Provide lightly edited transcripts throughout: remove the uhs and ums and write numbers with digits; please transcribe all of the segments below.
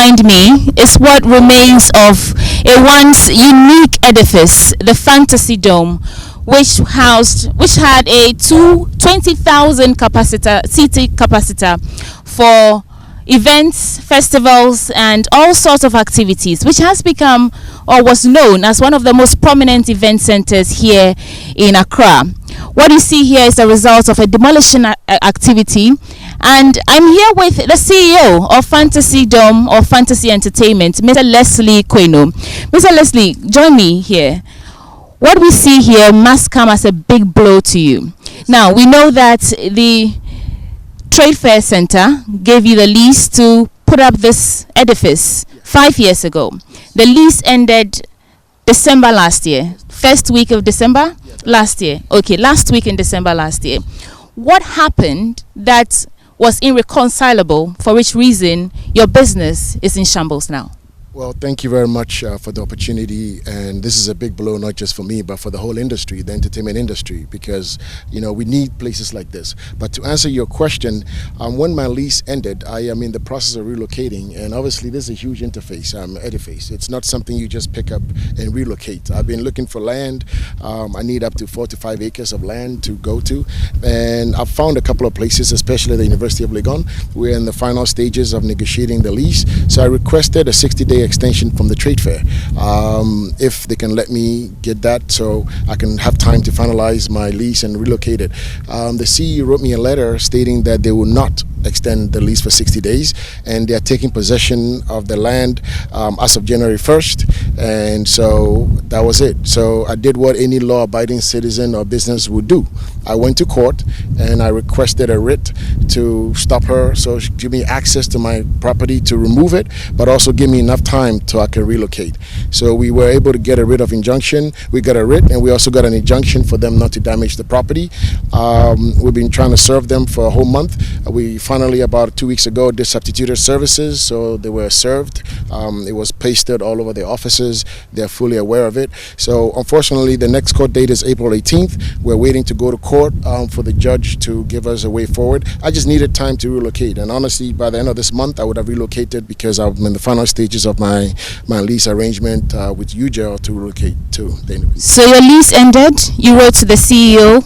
behind me is what remains of a once unique edifice, the Fantasy Dome, which had a 20,000 seating capacitor for events, festivals, and all sorts of activities, which has become or was known as one of the most prominent event centers here in Accra. What you see here is the result of a demolition activity, and I'm here with the CEO of Fantasy Dome or Fantasy Entertainment, Mr. Leslie Queno. Mr. Leslie, join me here. What we see here must come as a big blow to you. Now, we know that the Trade Fair Center gave you the lease to put up this edifice 5 years ago. The lease ended December last year, first week of December last year. Okay, last week in December last year. What happened that was irreconcilable, for which reason your business is in shambles now? Well, thank you very much for the opportunity, and this is a big blow not just for me but for the whole industry, the entertainment industry, because we need places like this. But to answer your question, when my lease ended, I am in the process of relocating, and obviously this is a huge edifice. It's not something you just pick up and relocate. I've been looking for land. I need up to 4 to 5 acres of land to go to, and I've found a couple of places, especially the University of Legon. We're in the final stages of negotiating the lease, so I requested a 60-day extension from the trade fair, if they can let me get that so I can have time to finalize my lease and relocate it. The CEO wrote me a letter stating that they will not extend the lease for 60 days, and they are taking possession of the land as of January 1st, and so that was it. So I did what any law-abiding citizen or business would do. I went to court and I requested a writ to stop her, so she give me access to my property to remove it, but also give me enough time so I can relocate. So we were able to get a writ of injunction. We got a writ, and we also got an injunction for them not to damage the property. We've been trying to serve them for a whole month. We finally, about 2 weeks ago, did substituted services, so they were served. It was pasted all over the offices. They're fully aware of it. So unfortunately, the next court date is April 18th. We're waiting to go to court for the judge to give us a way forward. I just needed time to relocate, and honestly, by the end of this month, I would have relocated because I'm in the final stages of my lease arrangement with UJL to relocate to the. So your lease ended. You wrote to the CEO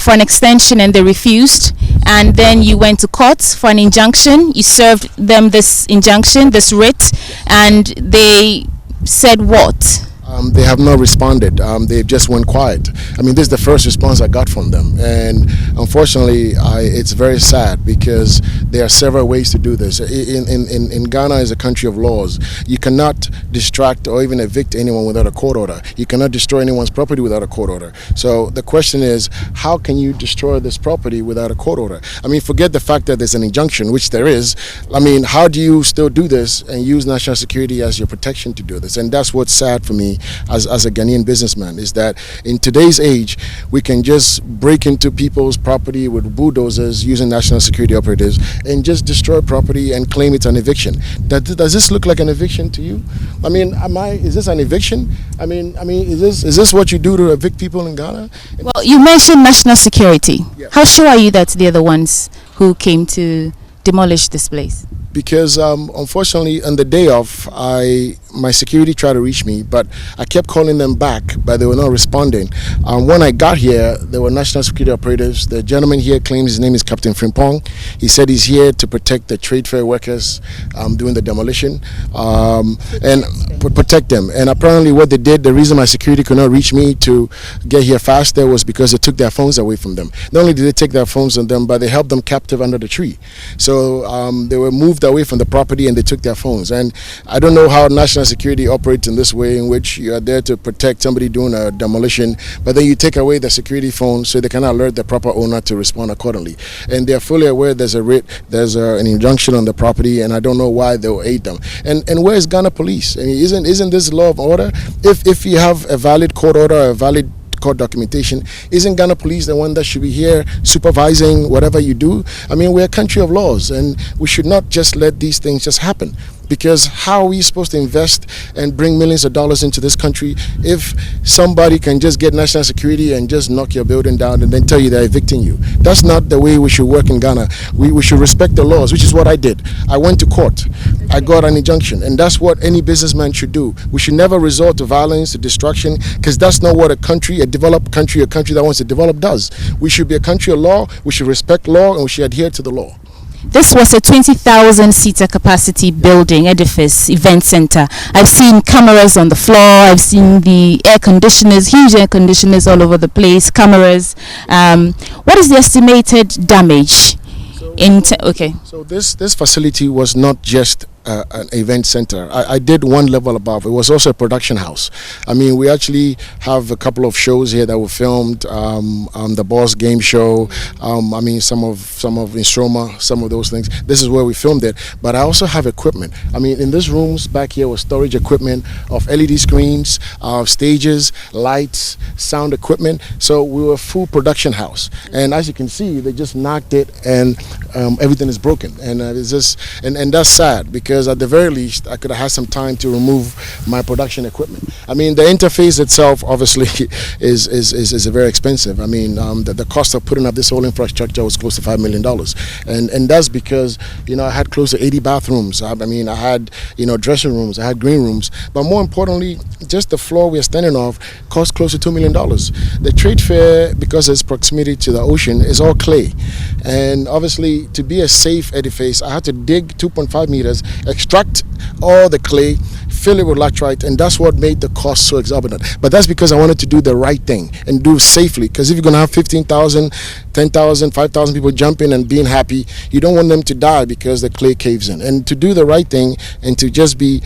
for an extension, and they refused, and then you went to court for an injunction. You served them this injunction, this writ, and they said what? They have not responded. They just went quiet. I mean, this is the first response I got from them, and unfortunately, it's very sad because there are several ways to do this. In Ghana is a country of laws. You cannot distract or even evict anyone without a court order. You cannot destroy anyone's property without a court order. So the question is, how can you destroy this property without a court order? I mean, forget the fact that there's an injunction, which there is. I mean, how do you still do this and use national security as your protection to do this? And that's what's sad for me as a Ghanaian businessman, is that in today's age, we can just break into people's property with bulldozers using national security operatives and just destroy property and claim it's an eviction. Does this look like an eviction to you? I mean, is this an eviction? I mean, is this what you do to evict people in Ghana? Well, you mentioned national security. Yeah. How sure are you that they're the ones who came to demolish this place? Because unfortunately, on the day of, my security tried to reach me, but I kept calling them back, but they were not responding. When I got here, there were national security operatives. The gentleman here claims his name is Captain Frimpong. He said he's here to protect the trade fair workers doing the demolition and protect them. And apparently what they did, the reason my security could not reach me to get here faster was because they took their phones away from them. Not only did they take their phones from them, but they held them captive under the tree. So they were moved away from the property and they took their phones. And I don't know how national security operates in this way, in which you are there to protect somebody doing a demolition, but then you take away the security phone so they cannot alert the proper owner to respond accordingly. And they're fully aware there's a writ, there's an injunction on the property, and I don't know why they will aid them. And where is Ghana police? I mean, isn't this law of order? If you have a valid court order, a valid court documentation, isn't Ghana police the one that should be here supervising whatever you do? I mean, we're a country of laws, and we should not just let these things just happen. Because how are we supposed to invest and bring millions of dollars into this country if somebody can just get national security and just knock your building down and then tell you they're evicting you? That's not the way we should work in Ghana. We should respect the laws, which is what I did. I went to court. I got an injunction, and that's what any businessman should do. We should never resort to violence, to destruction, because that's not what a developed country, a country that wants to develop does. We should be a country of law, we should respect law, and we should adhere to the law. This was a 20,000 seater capacity building, edifice, event center. I've seen cameras on the floor. I've seen the air conditioners, huge air conditioners all over the place, cameras. What is the estimated damage? So this facility was not just an event center. I did one level above. It was also a production house. I mean, we actually have a couple of shows here that were filmed. The Boss Game Show. I mean, some of Instroma, some of those things. This is where we filmed it. But I also have equipment. I mean, in these rooms back here was storage equipment of LED screens, stages, lights, sound equipment. So we were a full production house. And as you can see, they just knocked it, and everything is broken. And it's just and that's sad, because at the very least I could have had some time to remove my production equipment. I mean, the interface itself obviously is very expensive. I mean, the cost of putting up this whole infrastructure was close to $5 million, and that's because, you know, I had close to 80 bathrooms. I mean, I had, you know, dressing rooms, I had green rooms, but more importantly, just the floor we're standing off cost close to $2 million. The trade fair, because of its proximity to the ocean, is all clay, and obviously to be a safe edifice, I had to dig 2.5 meters, extract all the clay, fill it with laterite, and that's what made the cost so exorbitant. But that's because I wanted to do the right thing and do safely, because if you're going to have 15,000, 10,000, 5,000 people jumping and being happy, you don't want them to die because the clay caves in. And to do the right thing and to just be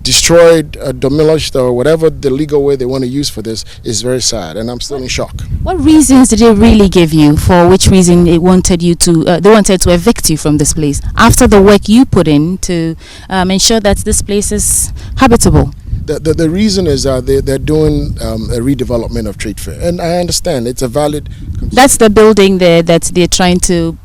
destroyed, demolished, or whatever the legal way they want to use for this is very sad, and I'm still in shock. What reasons did they really give you for which reason they wanted to evict you from this place after the work you put in to ensure that this place is habitable? The reason is that they're doing a redevelopment of Trade Fair, and I understand it's a valid concern. That's the building there that they're trying to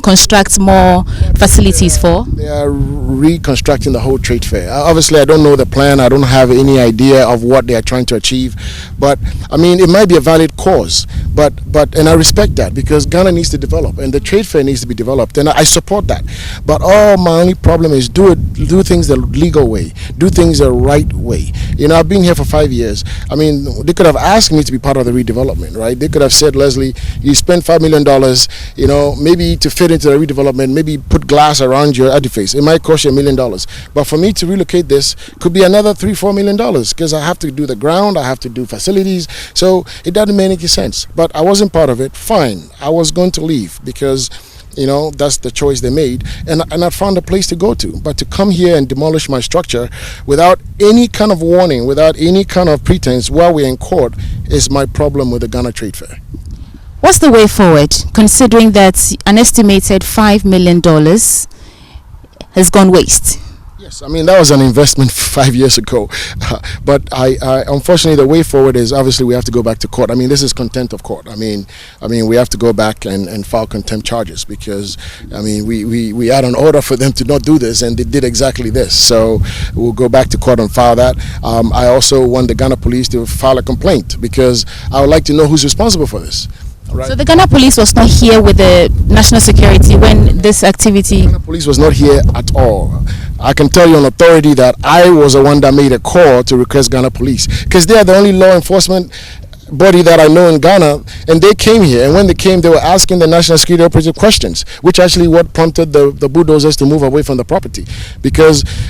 construct more facilities for? They are reconstructing the whole trade fair. Obviously, I don't know the plan. I don't have any idea of what they are trying to achieve. But I mean, it might be a valid cause. And I respect that, because Ghana needs to develop and the trade fair needs to be developed, and I support that. But my only problem is do things the legal way, do things the right way. You know, I've been here for 5 years. I mean, they could have asked me to be part of the redevelopment, right? They could have said, Leslie, you spent $5 million, you know, maybe to fit into the redevelopment, maybe put glass around your edifice. It might cost you $1 million. But for me to relocate this could be another $3-4 million, because I have to do the ground, I have to do facilities. So it doesn't make any sense. But I wasn't part of it. Fine. I was going to leave because, you know, that's the choice they made. And I found a place to go to. But to come here and demolish my structure without any kind of warning, without any kind of pretense while we're in court, is my problem with the Ghana Trade Fair. What's the way forward, considering that an estimated $5 million has gone waste? Yes, I mean, that was an investment 5 years ago. But I unfortunately, the way forward is obviously we have to go back to court. I mean, this is contempt of court. I mean, we have to go back and file contempt charges, because, I mean, we had an order for them to not do this, and they did exactly this. So we'll go back to court and file that. I also want the Ghana police to file a complaint, because I would like to know who's responsible for this. Right. So the Ghana police was not here with the national security when this activity... The Ghana police was not here at all. I can tell you on authority that I was the one that made a call to request Ghana police, because they are the only law enforcement body that I know in Ghana, and they came here, and when they came, they were asking the national security operative questions, which actually what prompted the bulldozers to move away from the property,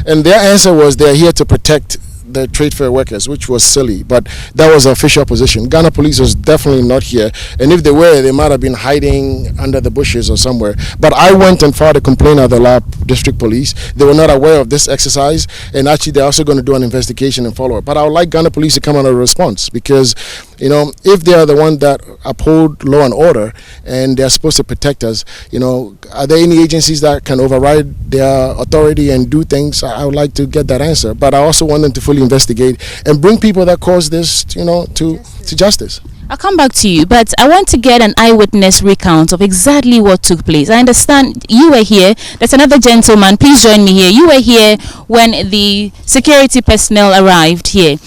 and their answer was they're here to protect the trade fair workers, which was silly, but that was the official position. Ghana police was definitely not here, and if they were, they might have been hiding under the bushes or somewhere. But I went and filed a complaint at the Lab District Police. They were not aware of this exercise, and actually they're also going to do an investigation and follow up. But I would like Ghana police to come on a response, because, you know, if they are the one that uphold law and order and they're supposed to protect us, you know, are there any agencies that can override their authority and do things? I would like to get that answer. But I also want them to fully investigate and bring people that caused this, you know, to to justice. I'll come back to you, but I want to get an eyewitness recount of exactly what took place. I understand you were here. There's another gentleman. Please join me here. You were here when the security personnel arrived here.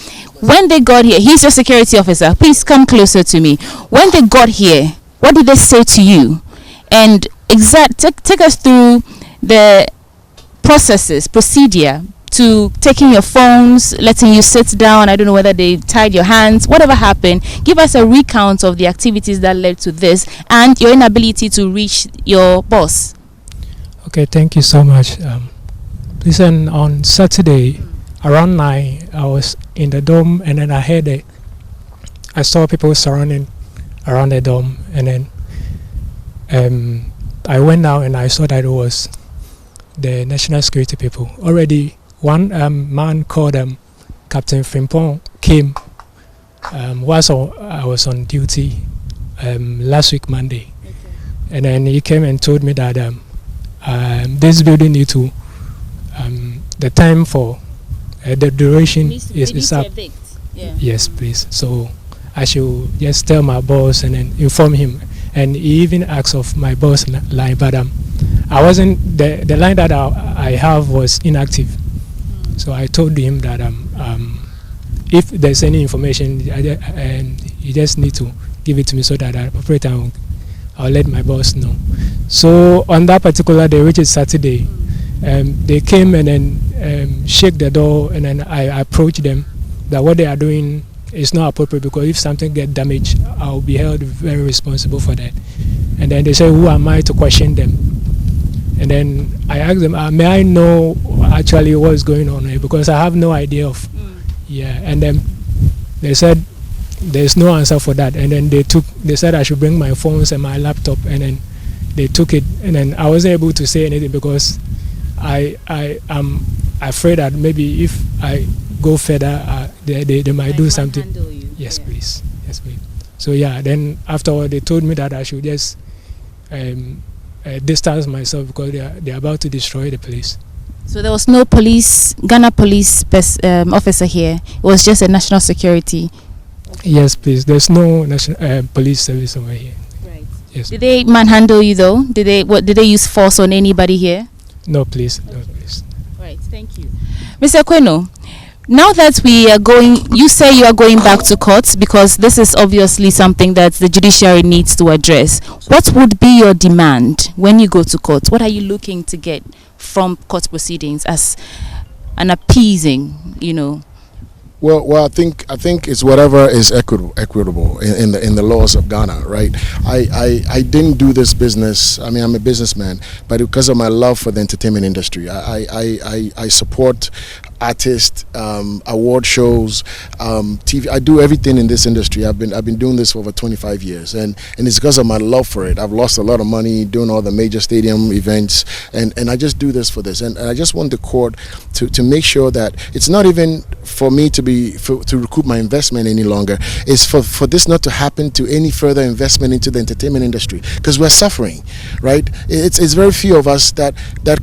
When they got here, he's your security officer. Please come closer to me. When they got here, what did they say to you? And take us through the procedure to taking your phones, letting you sit down. I don't know whether they tied your hands, whatever happened. Give us a recount of the activities that led to this and your inability to reach your boss. Okay, thank you so much. Listen, on Saturday around 9, I was in the dome, and then I saw people surrounding around the dome, and then I went out and I saw that it was the national security people. Already one man called Captain Frimpong came whilst I was on duty last week Monday. Okay. And then he came and told me that this building need to the time for the duration is up. Yeah. Yes, please. So I should just tell my boss and then inform him. And he even asked of my boss line, but I wasn't the line that I have was inactive. So I told him that if there's any information, and you just need to give it to me so that I'll let my boss know. So on that particular day, which is Saturday, they came and then shake the door, and then I approached them that what they are doing is not appropriate, because if something get damaged, I'll be held very responsible for that. And then they said, who am I to question them? And then I asked them, may I know actually what's going on here, because I have no idea of. Yeah. And then they said there's no answer for that. And then they said I should bring my phones and my laptop, and then they took it. And then I wasn't able to say anything because I am afraid that maybe if I go further, they might do something. Yes, yeah. Please. Yes, please. So yeah, then afterward they told me that I should just distance myself because they're about to destroy the place. So there was no Ghana police officer here. It was just a national security. Yes, please. There's no national police service over here. Right. Yes. Did they manhandle you though? Did they use force on anybody here? No, please. Okay. No, please. Right. Thank you, Mr. Kweno. Now that we are going, you say you are going back to court because this is obviously something that the judiciary needs to address. What would be your demand when you go to court? What are you looking to get from court proceedings as an appeasing, Well, I think it's whatever is equitable in the laws of Ghana, right? I didn't do this business. I mean, I'm a businessman, but because of my love for the entertainment industry, I support artists, award shows, TV. I do everything in this industry. I've been doing this for over 25 years, and it's because of my love for it. I've lost a lot of money doing all the major stadium events, and I just do this for this. And I just want the court to make sure that it's not even for me to recoup my investment any longer. It's for this not to happen to any further investment into the entertainment industry, because we're suffering, right? It's very few of us that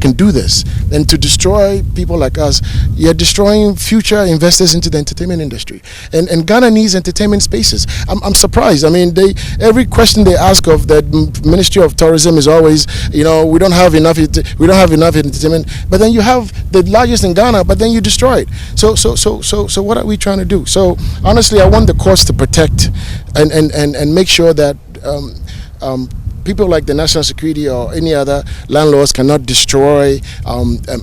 can do this, and to destroy people like us, you're destroying future investors into the entertainment industry. And Ghana needs entertainment spaces. I'm surprised. I mean, every question they ask of the Ministry of Tourism is always, we don't have enough entertainment. But then you have the largest in Ghana, but then you destroy it. So what are we trying to do? So honestly, I want the courts to protect and make sure that people like the national security or any other landlords cannot destroy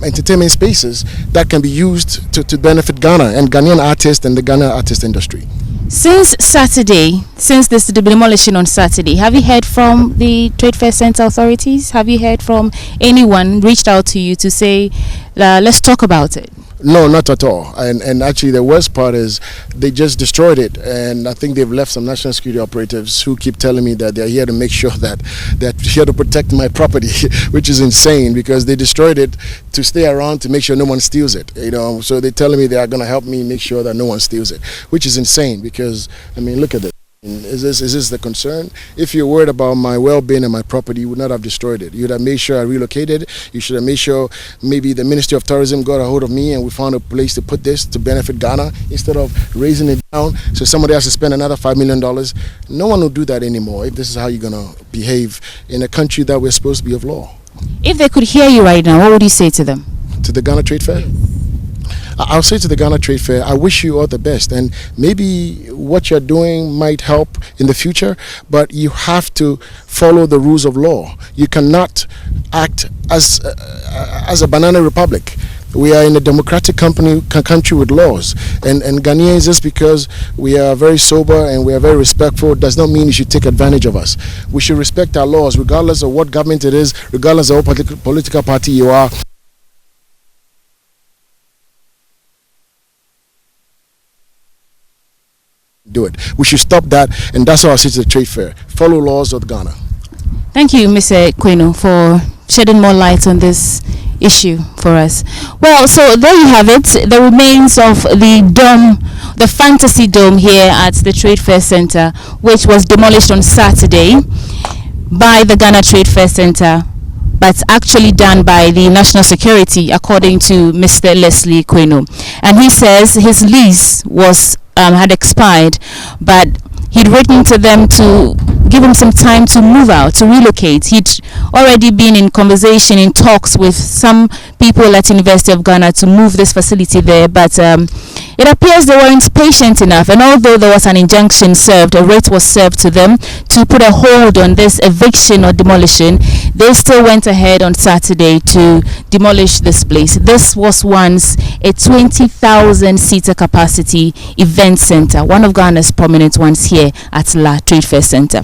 entertainment spaces that can be used to benefit Ghana and Ghanaian artists and the Ghana artist industry. Since this demolition on Saturday, have you heard from the Trade Fair Center authorities? Have you heard from anyone reached out to you to say, let's talk about it? No, not at all. And actually the worst part is they just destroyed it, and I think they've left some national security operatives who keep telling me that they're here to make sure that they're here to protect my property, which is insane, because they destroyed it to stay around to make sure no one steals it. So they're telling me they are going to help me make sure that no one steals it, which is insane, because I mean, look at this. Is this the concern? If you're worried about my well-being and my property, you would not have destroyed it. You would have made sure I relocated. You should have made sure maybe the Ministry of Tourism got a hold of me and we found a place to put this to benefit Ghana instead of raising it down so somebody has to spend another $5 million. No one will do that anymore if this is how you're going to behave in a country that we're supposed to be of law. If they could hear you right now, what would you say to them? To the Ghana Trade Fair? I'll say to the Ghana Trade Fair, I wish you all the best, and maybe what you're doing might help in the future, but you have to follow the rules of law. You cannot act as a banana republic. We are in a democratic country with laws, and Ghanaians, just because we are very sober and we are very respectful does not mean you should take advantage of us. We should respect our laws regardless of what government it is, regardless of what political party you are. Do it. We should stop that, and that's how I say to the trade fair. Follow laws of Ghana. Thank you, Mr. Queno, for shedding more light on this issue for us. Well, so there you have it, the remains of the dome, the fantasy dome here at the Trade Fair Center, which was demolished on Saturday by the Ghana Trade Fair Center, but actually done by the national security, according to Mr. Leslie Queno. And he says his lease was had expired, but he'd written to them to give him some time to move out, to relocate. He'd already been in conversation, in talks with some people at University of Ghana to move this facility there, but it appears they weren't patient enough, and although there was an injunction served, a writ was served to them to put a hold on this eviction or demolition, they still went ahead on Saturday to demolish this place. This was once a 20,000 seater capacity event center, one of Ghana's prominent ones here at La Trade Fair Center.